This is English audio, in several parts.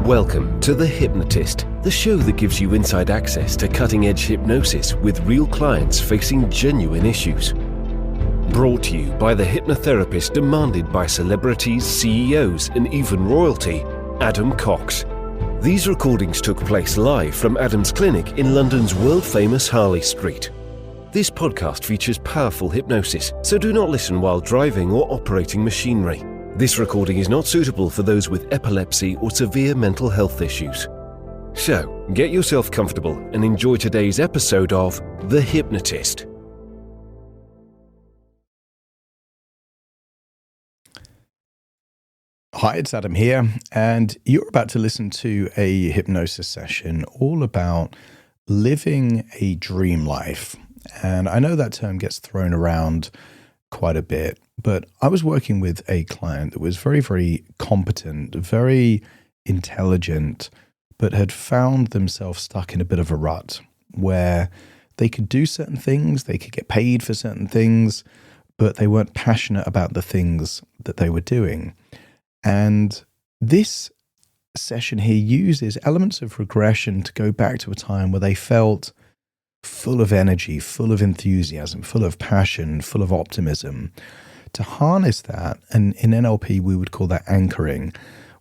Welcome to The Hypnotist, the show that gives you inside access to cutting-edge hypnosis with real clients facing genuine issues. Brought to you by the hypnotherapist demanded by celebrities, CEOs, and even royalty, Adam Cox. These recordings took place live from Adam's clinic in London's world-famous Harley Street. This podcast features powerful hypnosis, so do not listen while driving or operating machinery. This recording is not suitable for those with epilepsy or severe mental health issues. So, get yourself comfortable and enjoy today's episode of The Hypnotist. Hi, it's Adam here, and you're about to listen to a hypnosis session all about living a dream life. And I know that term gets thrown around quite a bit, but I was working with a client that was very, very competent, very intelligent, but had found themselves stuck in a bit of a rut where they could do certain things, they could get paid for certain things, but they weren't passionate about the things that they were doing. And this session here uses elements of regression to go back to a time where they felt full of energy, full of enthusiasm, full of passion, full of optimism. To harness that, and in NLP we would call that anchoring,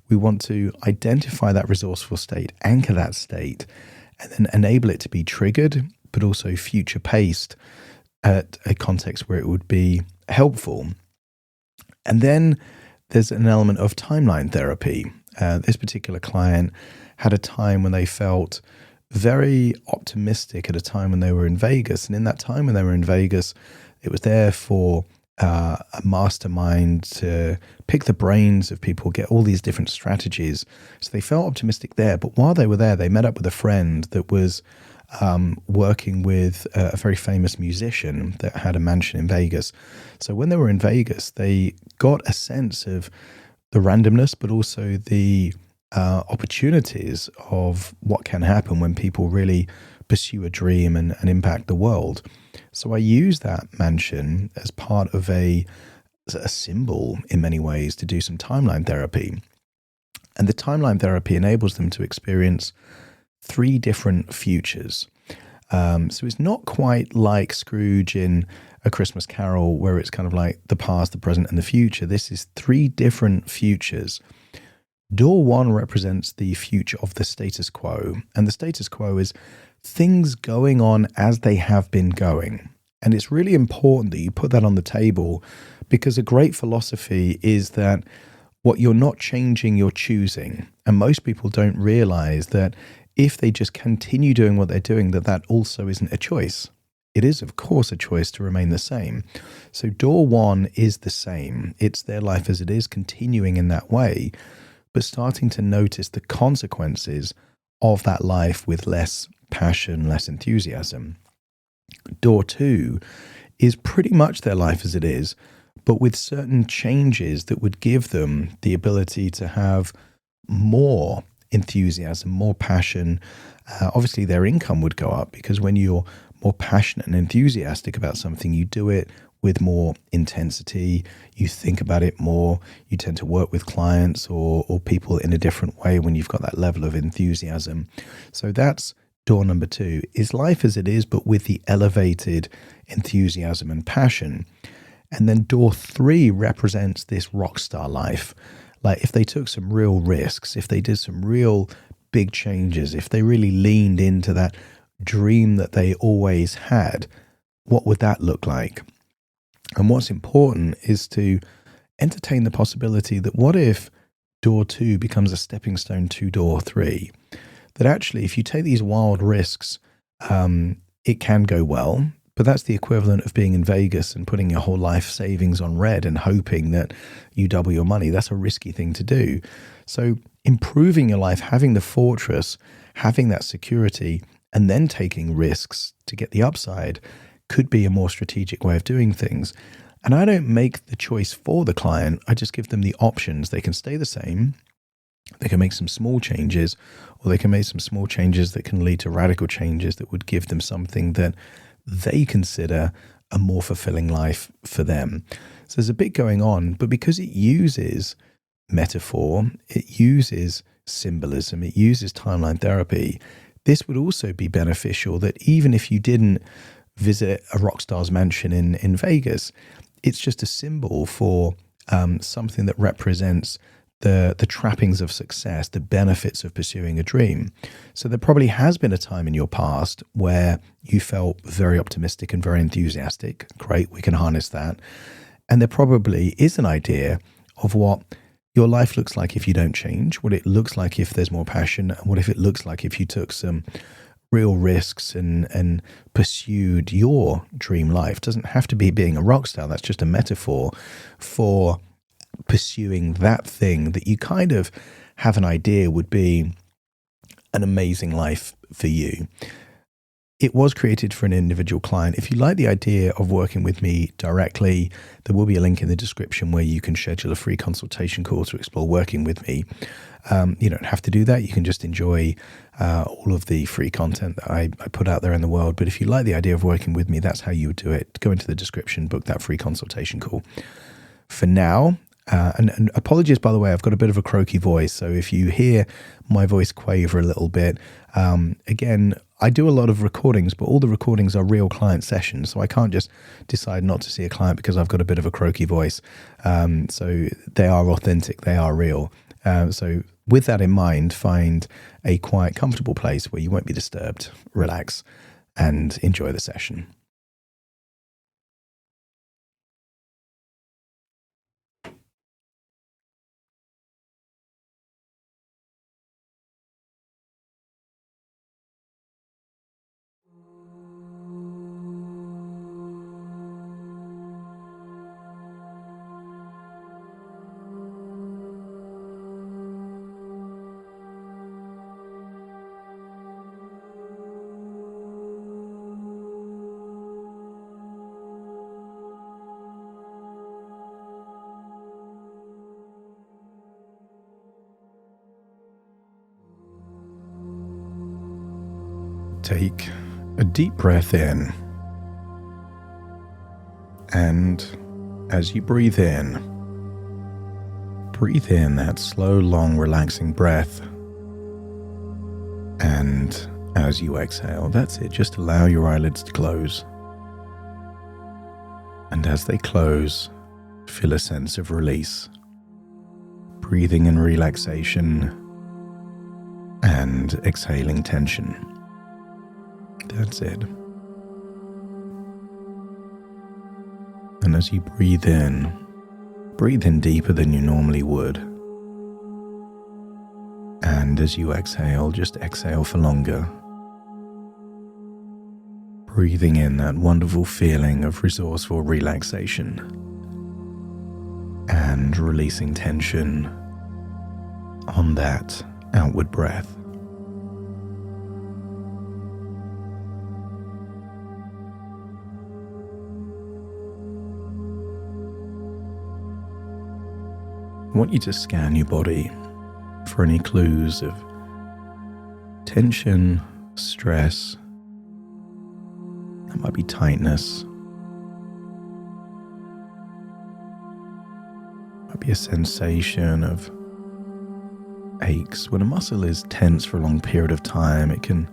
we want to identify that resourceful state, anchor that state, and then enable it to be triggered, but also future-paced at a context where it would be helpful. And then there's an element of timeline therapy. This particular client had a time when they felt very optimistic at a time when they were in Vegas. And in that time when they were in Vegas, it was there for a mastermind to pick the brains of people, get all these different strategies. So they felt optimistic there. But while they were there, they met up with a friend that was working with a very famous musician that had a mansion in Vegas. So when they were in Vegas, they got a sense of the randomness, but also the opportunities of what can happen when people really pursue a dream and impact the world. So I use that mansion as part of a symbol in many ways to do some timeline therapy. And the timeline therapy enables them to experience 3 different futures. So it's not quite like Scrooge in A Christmas Carol, where it's kind of like the past, the present, and the future. This is 3 different futures. Door 1 represents the future of the status quo. And the status quo is things going on as they have been going. And it's really important that you put that on the table, because a great philosophy is that what you're not changing, you're choosing. And most people don't realize that if they just continue doing what they're doing, that also isn't a choice. It is, of course, a choice to remain the same. So door 1 is the same. It's their life as it is, continuing in that way, but starting to notice the consequences of that life with less passion, less enthusiasm. Door 2 is pretty much their life as it is, but with certain changes that would give them the ability to have more enthusiasm, more passion. Obviously, their income would go up, because when you're more passionate and enthusiastic about something, you do it with more intensity, you think about it more, you tend to work with clients or people in a different way when you've got that level of enthusiasm. So that's door number 2, is life as it is, but with the elevated enthusiasm and passion. And then door 3 represents this rock star life. Like if they took some real risks, if they did some real big changes, if they really leaned into that dream that they always had, what would that look like? And what's important is to entertain the possibility that what if door 2 becomes a stepping stone to door 3? That actually, if you take these wild risks, it can go well, but that's the equivalent of being in Vegas and putting your whole life savings on red and hoping that you double your money. That's a risky thing to do. So improving your life, having the fortress, having that security, and then taking risks to get the upside could be a more strategic way of doing things. And I don't make the choice for the client. I just give them the options. They can stay the same. They can make some small changes, or they can make some small changes that can lead to radical changes that would give them something that they consider a more fulfilling life for them. So there's a bit going on, but because it uses metaphor, it uses symbolism, it uses timeline therapy. This would also be beneficial that even if you didn't visit a rock star's mansion in Vegas, it's just a symbol for something that represents the trappings of success, the benefits of pursuing a dream. So there probably has been a time in your past where you felt very optimistic and very enthusiastic. Great, we can harness that. And there probably is an idea of what your life looks like if you don't change, what it looks like if there's more passion, and what if it looks like if you took some real risks and pursued your dream life. It doesn't have to be being a rock star. That's just a metaphor for pursuing that thing that you kind of have an idea would be an amazing life for you. It was created for an individual client. If you like the idea of working with me directly, there will be a link in the description where you can schedule a free consultation call to explore working with me. You don't have to do that. You can just enjoy all of the free content that I put out there in the world. But if you like the idea of working with me, that's how you would do it. Go into the description, book that free consultation call. For now, and apologies, by the way, I've got a bit of a croaky voice. So if you hear my voice quaver a little bit, again, I do a lot of recordings, but all the recordings are real client sessions. So I can't just decide not to see a client because I've got a bit of a croaky voice. So they are authentic. They are real. So with that in mind, find a quiet, comfortable place where you won't be disturbed, relax, and enjoy the session. Take a deep breath in, and as you breathe in that slow, long, relaxing breath, and as you exhale, that's it, just allow your eyelids to close, and as they close, feel a sense of release, breathing in relaxation and exhaling tension. That's it. And as you breathe in deeper than you normally would. And as you exhale, just exhale for longer. Breathing in that wonderful feeling of resourceful relaxation. And releasing tension on that outward breath. I want you to scan your body for any clues of tension, stress. That might be tightness. Might be a sensation of aches. When a muscle is tense for a long period of time, it can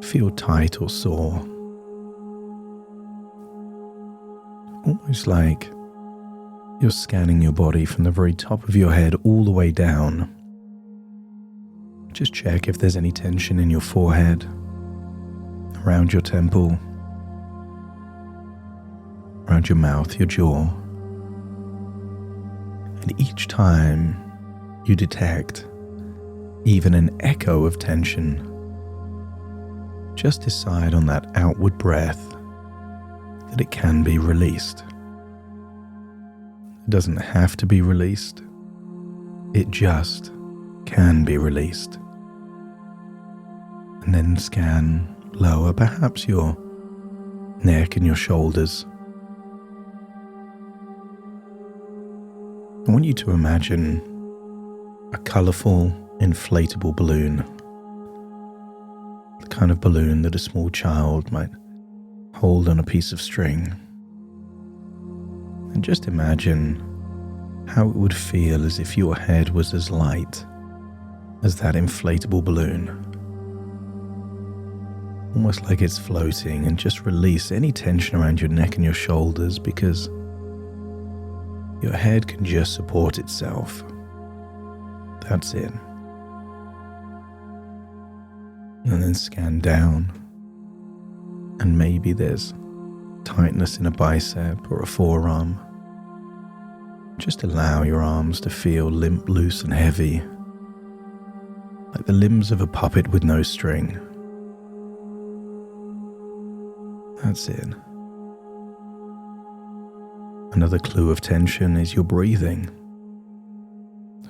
feel tight or sore. Almost like you're scanning your body from the very top of your head all the way down. Just check if there's any tension in your forehead, around your temple, around your mouth, your jaw. And each time you detect even an echo of tension, just decide on that outward breath that it can be released. It doesn't have to be released. It just can be released. And then scan lower, perhaps your neck and your shoulders. I want you to imagine a colorful, inflatable balloon. The kind of balloon that a small child might hold on a piece of string. And just imagine how it would feel as if your head was as light as that inflatable balloon. Almost like it's floating, and just release any tension around your neck and your shoulders, because your head can just support itself. That's it. And then scan down, and maybe there's tightness in a bicep or a forearm. Just allow your arms to feel limp, loose, and heavy, like the limbs of a puppet with no string. That's it. Another clue of tension is your breathing.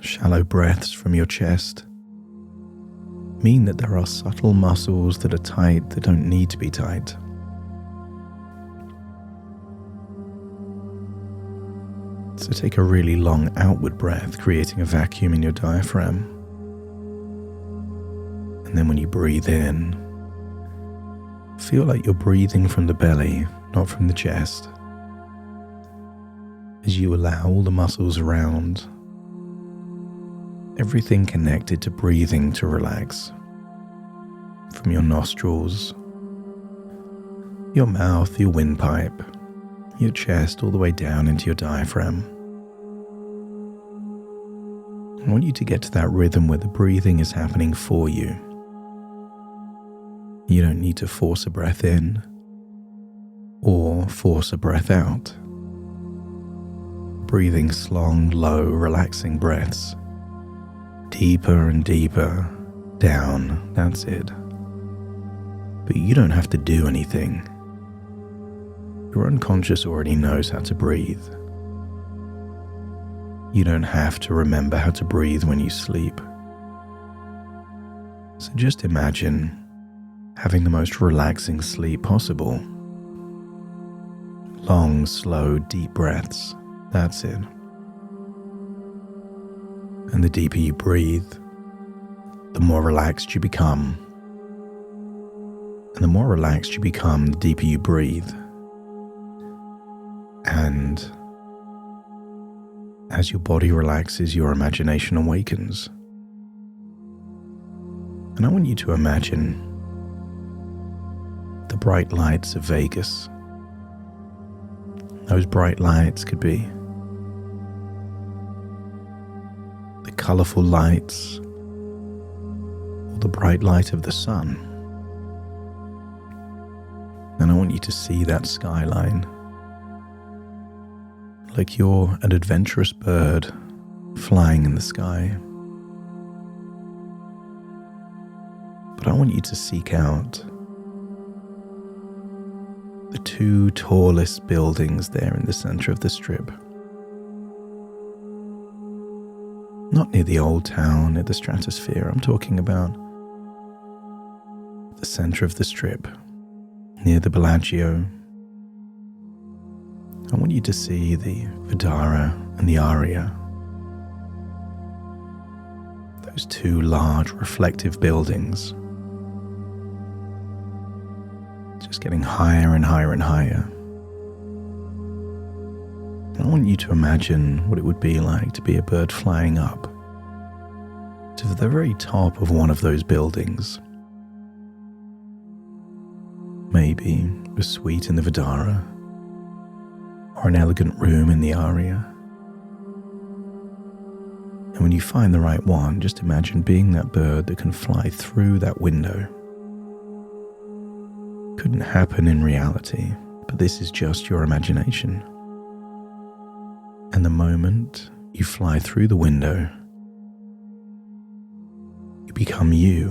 Shallow breaths from your chest mean that there are subtle muscles that are tight that don't need to be tight. So take a really long outward breath, creating a vacuum in your diaphragm. And then when you breathe in, feel like you're breathing from the belly, not from the chest, as you allow all the muscles around, everything connected to breathing, to relax. From your nostrils, your mouth, your windpipe, your chest, all the way down into your diaphragm. I want you to get to that rhythm where the breathing is happening for you. You don't need to force a breath in or force a breath out. Breathing long, low, relaxing breaths. Deeper and deeper down, that's it. But you don't have to do anything. Your unconscious already knows how to breathe. You don't have to remember how to breathe when you sleep. So just imagine having the most relaxing sleep possible. Long, slow, deep breaths. That's it. And the deeper you breathe, the more relaxed you become. And the more relaxed you become, the deeper you breathe. And as your body relaxes, your imagination awakens. And I want you to imagine the bright lights of Vegas. Those bright lights could be the colorful lights or the bright light of the sun. And I want you to see that skyline like you're an adventurous bird flying in the sky. But I want you to seek out the two tallest buildings there in the center of the strip. Not near the old town, near the stratosphere. I'm talking about the center of the strip, near the Bellagio. I want you to see the Vdara and the Aria. Those two large reflective buildings. Just getting higher and higher and higher. And I want you to imagine what it would be like to be a bird flying up to the very top of one of those buildings. Maybe a suite in the Vdara, or an elegant room in the Aria. And when you find the right one, just imagine being that bird that can fly through that window. Couldn't happen in reality, but this is just your imagination. And the moment you fly through the window, you become you.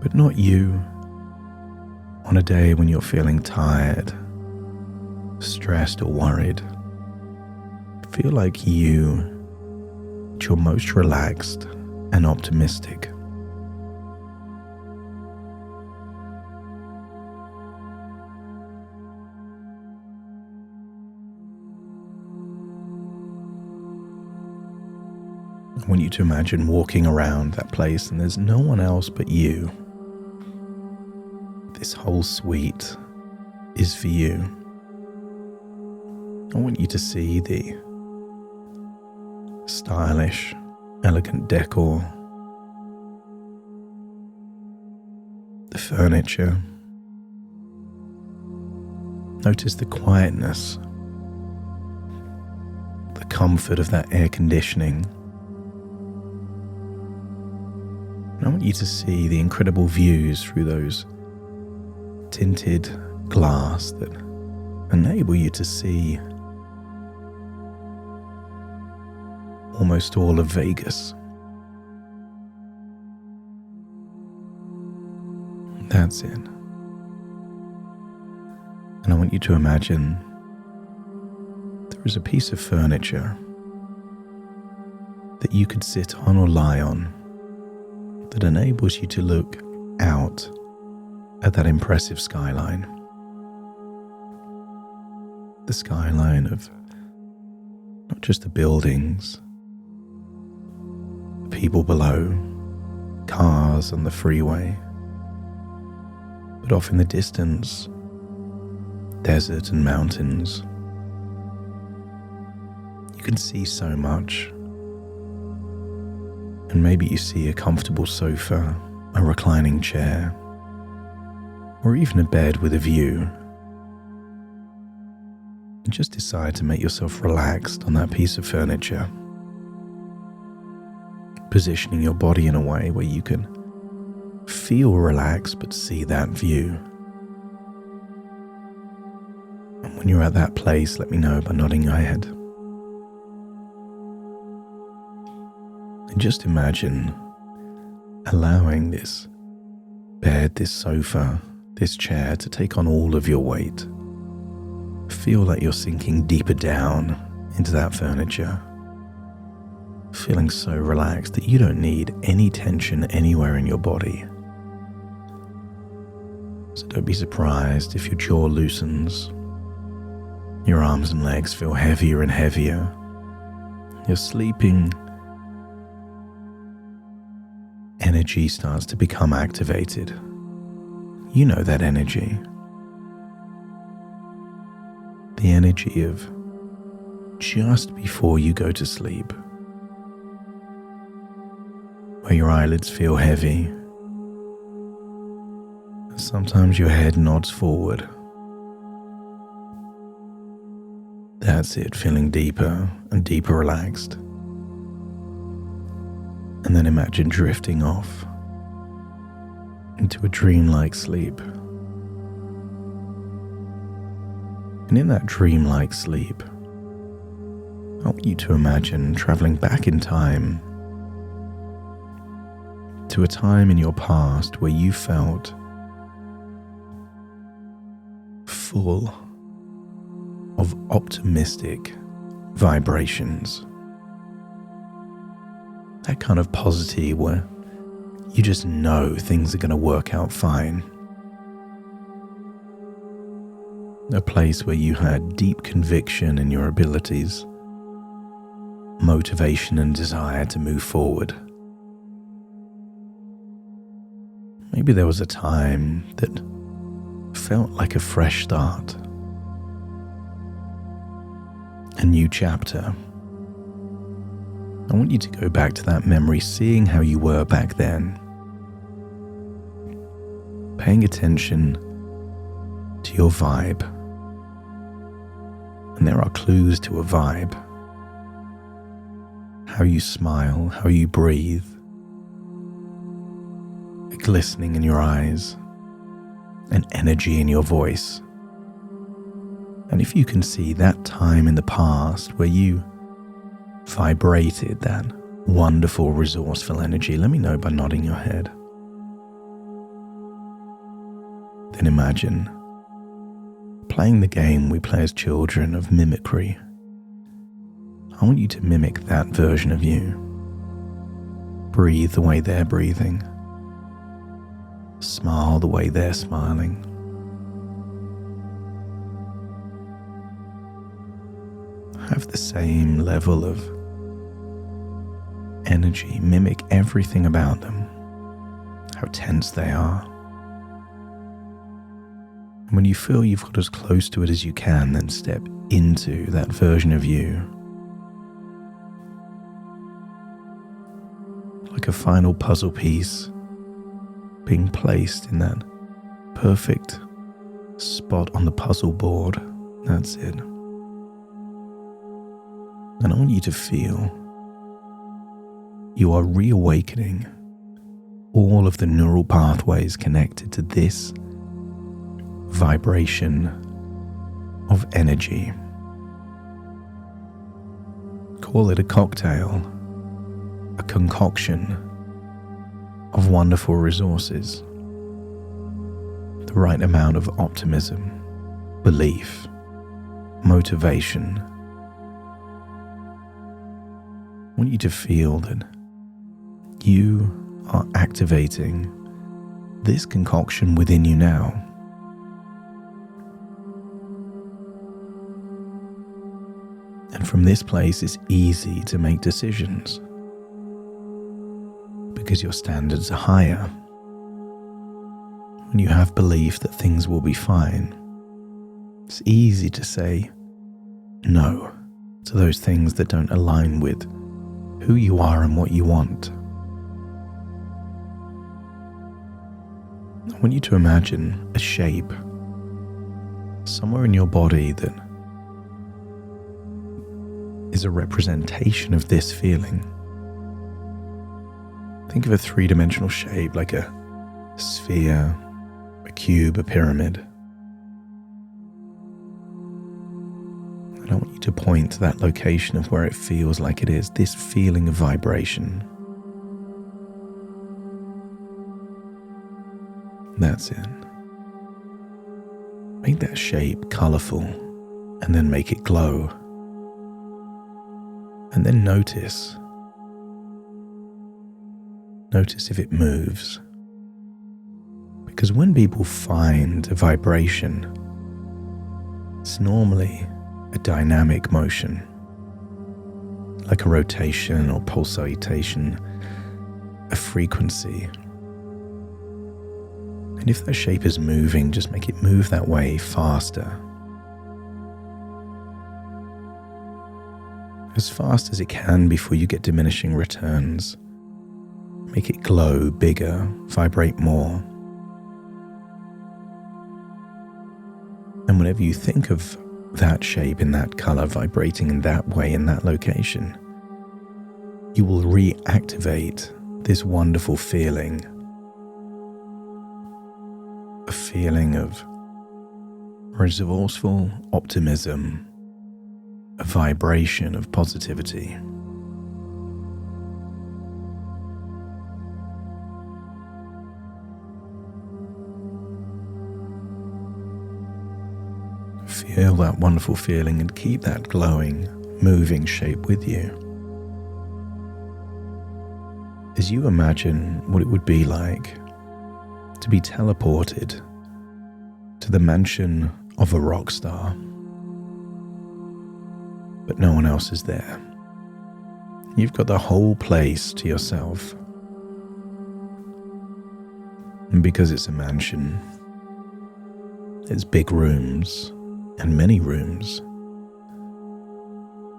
But not you on a day when you're feeling tired, stressed, or worried. Feel like you at your most relaxed and optimistic. I want you to imagine walking around that place and there's no one else but you. This whole suite is for you. I want you to see the stylish, elegant decor, the furniture. Notice the quietness, the comfort of that air conditioning. And I want you to see the incredible views through those tinted glass that enable you to see almost all of Vegas. That's it. And I want you to imagine there is a piece of furniture that you could sit on or lie on that enables you to look out at that impressive skyline. The skyline of not just the buildings, the people below, cars on the freeway, but off in the distance, desert and mountains. You can see so much. And maybe you see a comfortable sofa, a reclining chair, or even a bed with a view. And just decide to make yourself relaxed on that piece of furniture, positioning your body in a way where you can feel relaxed but see that view. And when you're at that place, let me know by nodding your head. And just imagine allowing this bed, this sofa, this chair to take on all of your weight. Feel that you're sinking deeper down into that furniture, feeling so relaxed that you don't need any tension anywhere in your body. So don't be surprised if your jaw loosens, your arms and legs feel heavier and heavier. You're sleeping. Energy starts to become activated. You know that energy. The energy of just before you go to sleep, where your eyelids feel heavy. Sometimes your head nods forward. That's it, feeling deeper and deeper relaxed. And then imagine drifting off into a dreamlike sleep. And in that dreamlike sleep, I want you to imagine traveling back in time to a time in your past where you felt full of optimistic vibrations. That kind of positivity where you just know things are going to work out fine. A place where you had deep conviction in your abilities, motivation and desire to move forward. Maybe there was a time that felt like a fresh start, a new chapter. I want you to go back to that memory, seeing how you were back then, paying attention to your vibe. And there are clues to a vibe. How you smile, how you breathe, a glistening in your eyes, an energy in your voice. And if you can see that time in the past where you vibrated that wonderful, resourceful energy, let me know by nodding your head. Then imagine playing the game we play as children of mimicry. I want you to mimic that version of you. Breathe the way they're breathing. Smile the way they're smiling. Have the same level of energy. Mimic everything about them. How tense they are. And when you feel you've got as close to it as you can, then step into that version of you. like a final puzzle piece being placed in that perfect spot on the puzzle board. That's it. And I want you to feel you are reawakening all of the neural pathways connected to this vibration of energy. Call it a cocktail, a concoction of wonderful resources, the right amount of optimism, belief, motivation. I want you to feel that you are activating this concoction within you now. And from this place, it's easy to make decisions because your standards are higher. When you have belief that things will be fine, it's easy to say no to those things that don't align with who you are and what you want. I want you to imagine a shape somewhere in your body that is a representation of this feeling. Think of a three-dimensional shape like a sphere, a cube, a pyramid. And I want you to point to that location of where it feels like it is, this feeling of vibration. That's it. Make that shape colorful and then make it glow. And then notice if it moves. Because when people find a vibration, it's normally a dynamic motion, like a rotation or pulsation, a frequency. And if that shape is moving, just make it move that way faster. As fast as it can before you get diminishing returns. Make it glow bigger, vibrate more. And whenever you think of that shape in that color vibrating in that way in that location, you will reactivate this wonderful feeling. A feeling of resourceful optimism, a vibration of positivity. Feel that wonderful feeling and keep that glowing, moving shape with you. As you imagine what it would be like to be teleported to the mansion of a rock star, but no one else is there. You've got the whole place to yourself. And because it's a mansion, there's big rooms and many rooms.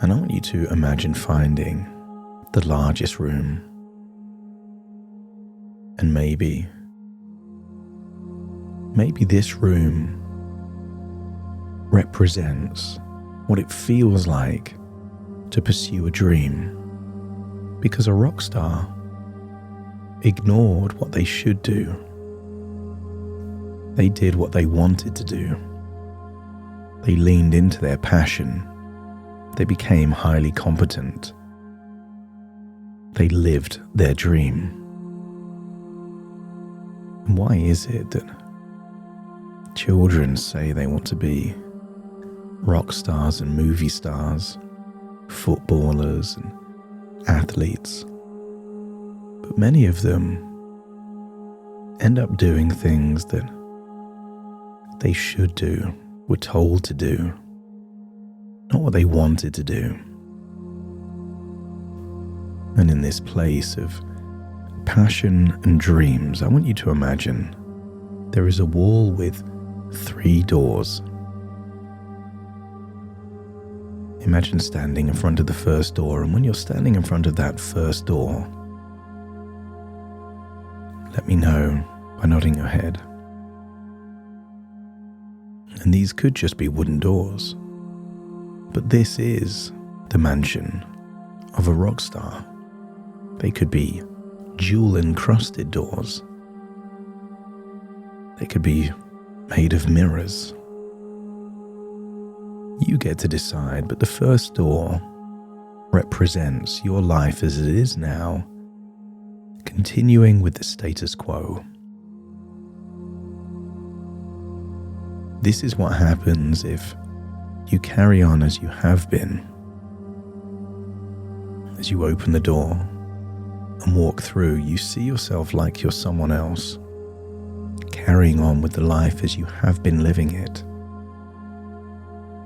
And I want you to imagine finding the largest room. And maybe this room represents what it feels like to pursue a dream. Because a rock star ignored what they should do. They did what they wanted to do. They leaned into their passion. They became highly competent. They lived their dream. And why is it that children say they want to be rock stars and movie stars, footballers and athletes? But many of them end up doing things that they should do, were told to do, not what they wanted to do. And in this place of passion and dreams, I want you to imagine there is a wall with 3 doors. Imagine standing in front of the first door, and when you're standing in front of that first door, let me know by nodding your head. And these could just be wooden doors, but this is the mansion of a rock star. They could be jewel-encrusted doors. They could be made of mirrors. You get to decide, but the first door represents your life as it is now, continuing with the status quo. This is what happens if you carry on as you have been. As you open the door and walk through, you see yourself like you're someone else, carrying on with the life as you have been living it.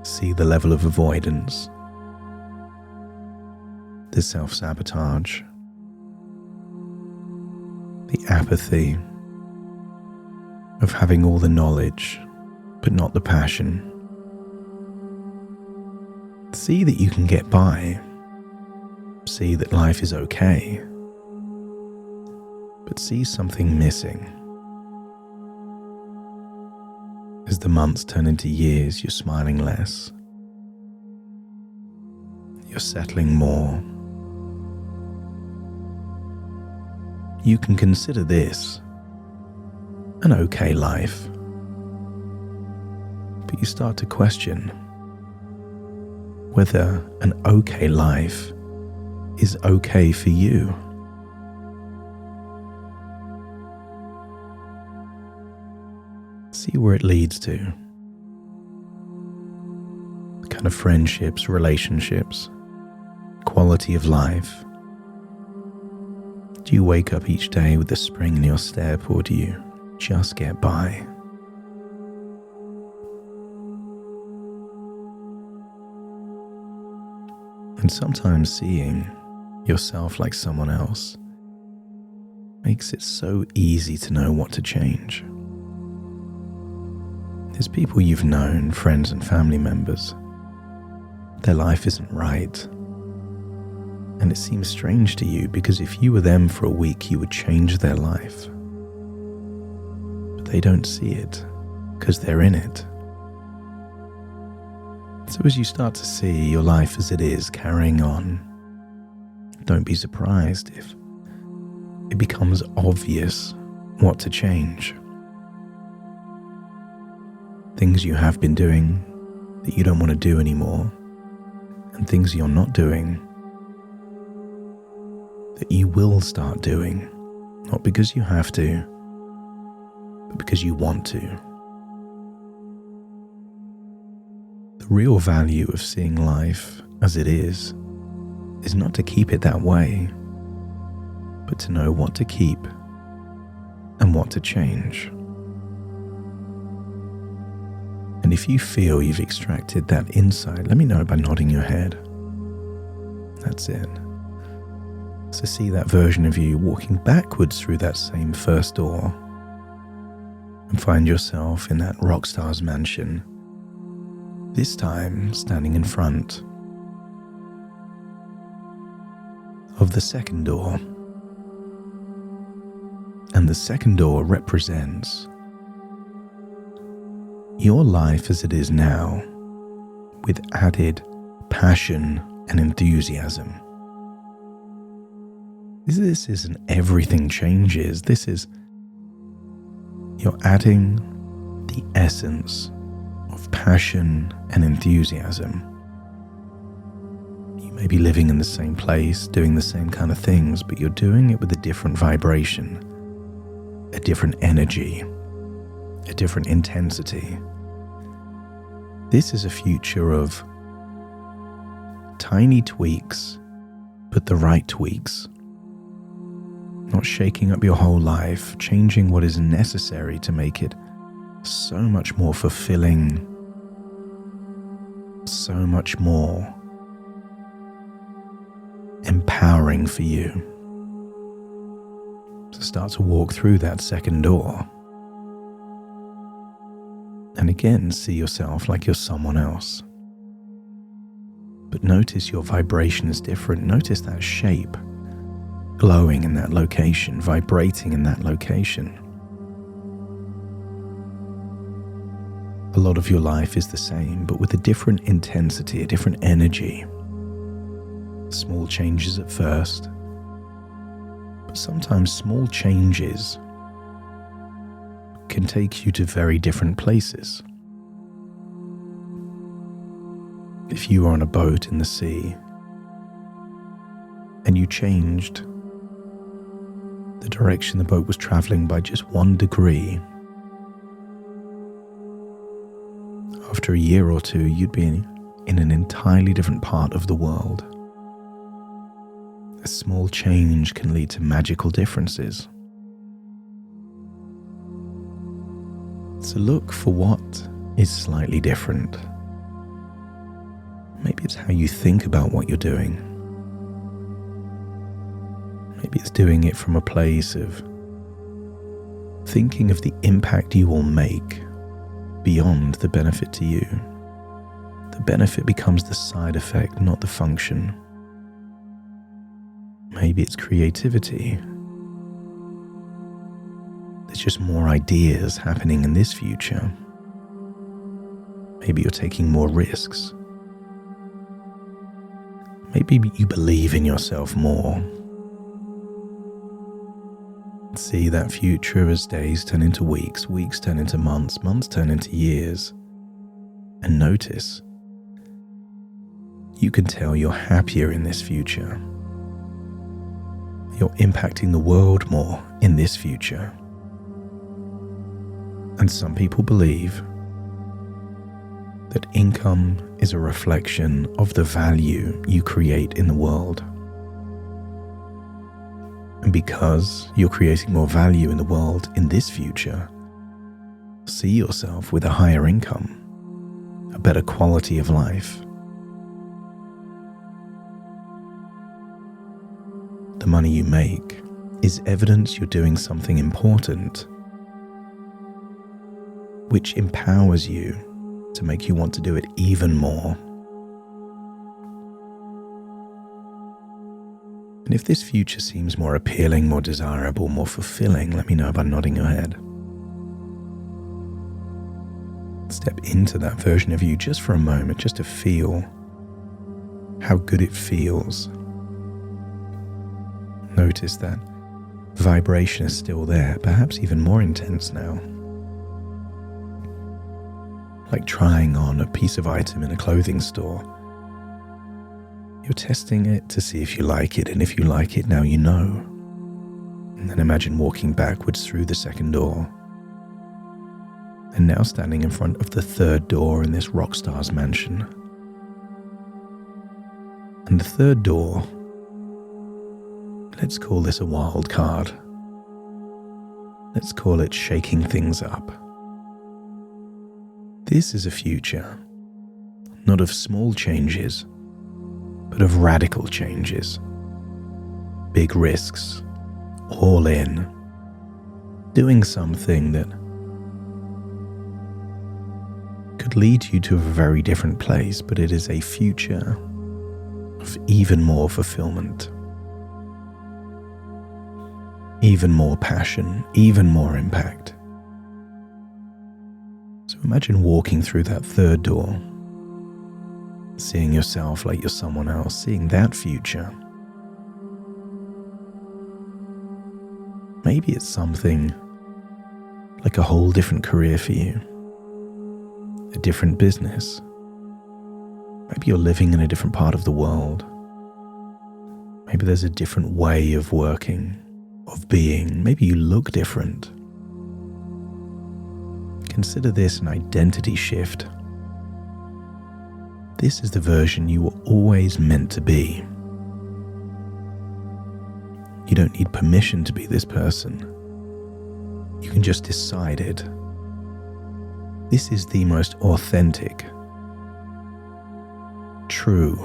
See the level of avoidance, the self-sabotage, the apathy of having all the knowledge but not the passion. See that you can get by. See that life is okay. But see something missing. As the months turn into years, you're smiling less. You're settling more. You can consider this an okay life. But you start to question whether an okay life is okay for you. See where it leads to. The kind of friendships, relationships, quality of life. Do you wake up each day with a spring in your step, or do you just get by? And sometimes seeing yourself like someone else makes it so easy to know what to change. There's people you've known, friends and family members. Their life isn't right. And it seems strange to you because if you were them for a week, you would change their life. But they don't see it because they're in it. So as you start to see your life as it is carrying on, don't be surprised if it becomes obvious what to change. Things you have been doing that you don't want to do anymore, and things you're not doing that you will start doing, not because you have to, but because you want to. The real value of seeing life as it is not to keep it that way, but to know what to keep and what to change. And if you feel you've extracted that insight, let me know by nodding your head. That's it. So see that version of you walking backwards through that same first door and find yourself in that rock star's mansion, this time standing in front of the second door. And the second door represents your life as it is now, with added passion and enthusiasm. This isn't everything changes. This is you're adding the essence of passion and enthusiasm. You may be living in the same place, doing the same kind of things, but you're doing it with a different vibration, a different energy, a different intensity. This is a future of tiny tweaks, but the right tweaks. Not shaking up your whole life, changing what is necessary to make it so much more fulfilling, so much more empowering for you. So start to walk through that second door. And again, see yourself like you're someone else. But notice your vibration is different. Notice that shape glowing in that location, vibrating in that location. A lot of your life is the same, but with a different intensity, a different energy. Small changes at first, but sometimes small changes can take you to very different places. If you were on a boat in the sea and you changed the direction the boat was traveling by just 1 degree, after a year or two, you'd be in an entirely different part of the world. A small change can lead to magical differences. So look for what is slightly different. Maybe it's how you think about what you're doing. Maybe it's doing it from a place of thinking of the impact you will make beyond the benefit to you. The benefit becomes the side effect, not the function. Maybe it's creativity. There's just more ideas happening in this future. Maybe you're taking more risks. Maybe you believe in yourself more. See that future as days turn into weeks, weeks turn into months, months turn into years. And notice, you can tell you're happier in this future. You're impacting the world more in this future. And some people believe that income is a reflection of the value you create in the world. And because you're creating more value in the world in this future, see yourself with a higher income, a better quality of life. The money you make is evidence you're doing something important, which empowers you to make you want to do it even more. And if this future seems more appealing, more desirable, more fulfilling, let me know by nodding your head. Step into that version of you just for a moment, just to feel how good it feels. Notice that vibration is still there, perhaps even more intense now. Like trying on a piece of item in a clothing store. You're testing it to see if you like it, and if you like it, now you know. And then imagine walking backwards through the second door. And now standing in front of the third door in this rock star's mansion. And the third door, let's call this a wild card. Let's call it shaking things up. This is a future, not of small changes, but of radical changes. Big risks, all in, doing something that could lead you to a very different place, but it is a future of even more fulfillment, even more passion, even more impact. So imagine walking through that third door, seeing yourself like you're someone else, seeing that future. Maybe it's something like a whole different career for you, a different business. Maybe you're living in a different part of the world. Maybe there's a different way of working, of being. Maybe you look different. Consider this an identity shift. This is the version you were always meant to be. You don't need permission to be this person. You can just decide it. This is the most authentic, true,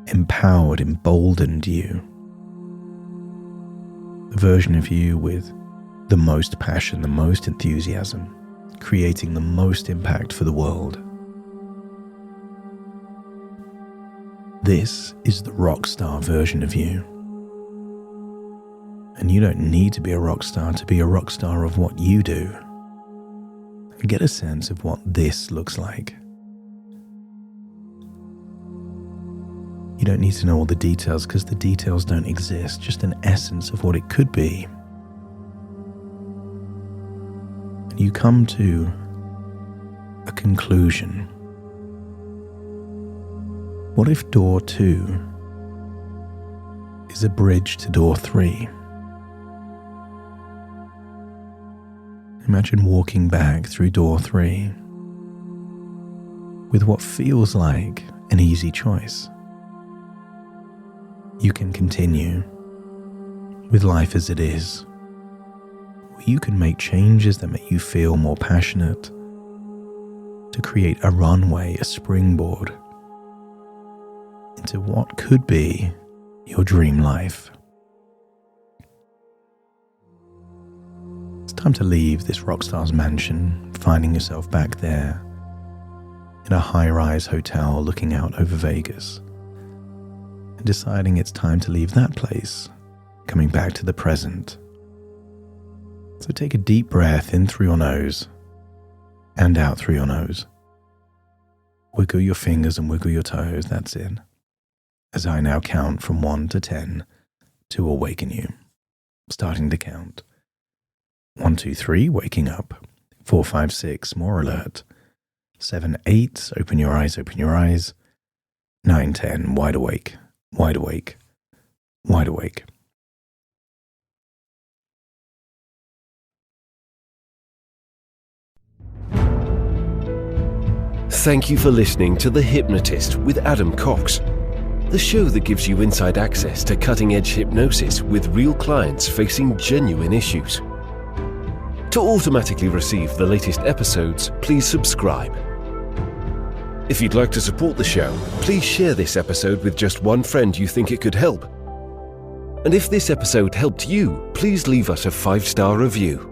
empowered, emboldened you. The version of you with the most passion, the most enthusiasm, creating the most impact for the world. This is the rock star version of you. And you don't need to be a rock star to be a rock star of what you do. And get a sense of what this looks like. You don't need to know all the details because the details don't exist, just an essence of what it could be. And you come to a conclusion. What if door 2 is a bridge to door 3? Imagine walking back through door 3 with what feels like an easy choice. You can continue with life as it is. You can make changes that make you feel more passionate to create a runway, a springboard into what could be your dream life. It's time to leave this rockstar's mansion, finding yourself back there in a high-rise hotel looking out over Vegas, and deciding it's time to leave that place, coming back to the present. So take a deep breath in through your nose and out through your nose. Wiggle your fingers and wiggle your toes, that's it. As I now count from 1 to 10 to awaken you. Starting to count. 1, 2, 3, waking up. 4, 5, 6, more alert. 7, 8, open your eyes, open your eyes. 9, 10, wide awake, wide awake, wide awake. Thank you for listening to The Hypnotist with Adam Cox, the show that gives you inside access to cutting-edge hypnosis with real clients facing genuine issues. To automatically receive the latest episodes, please subscribe. If you'd like to support the show, please share this episode with just one friend you think it could help. And if this episode helped you, please leave us a 5-star review.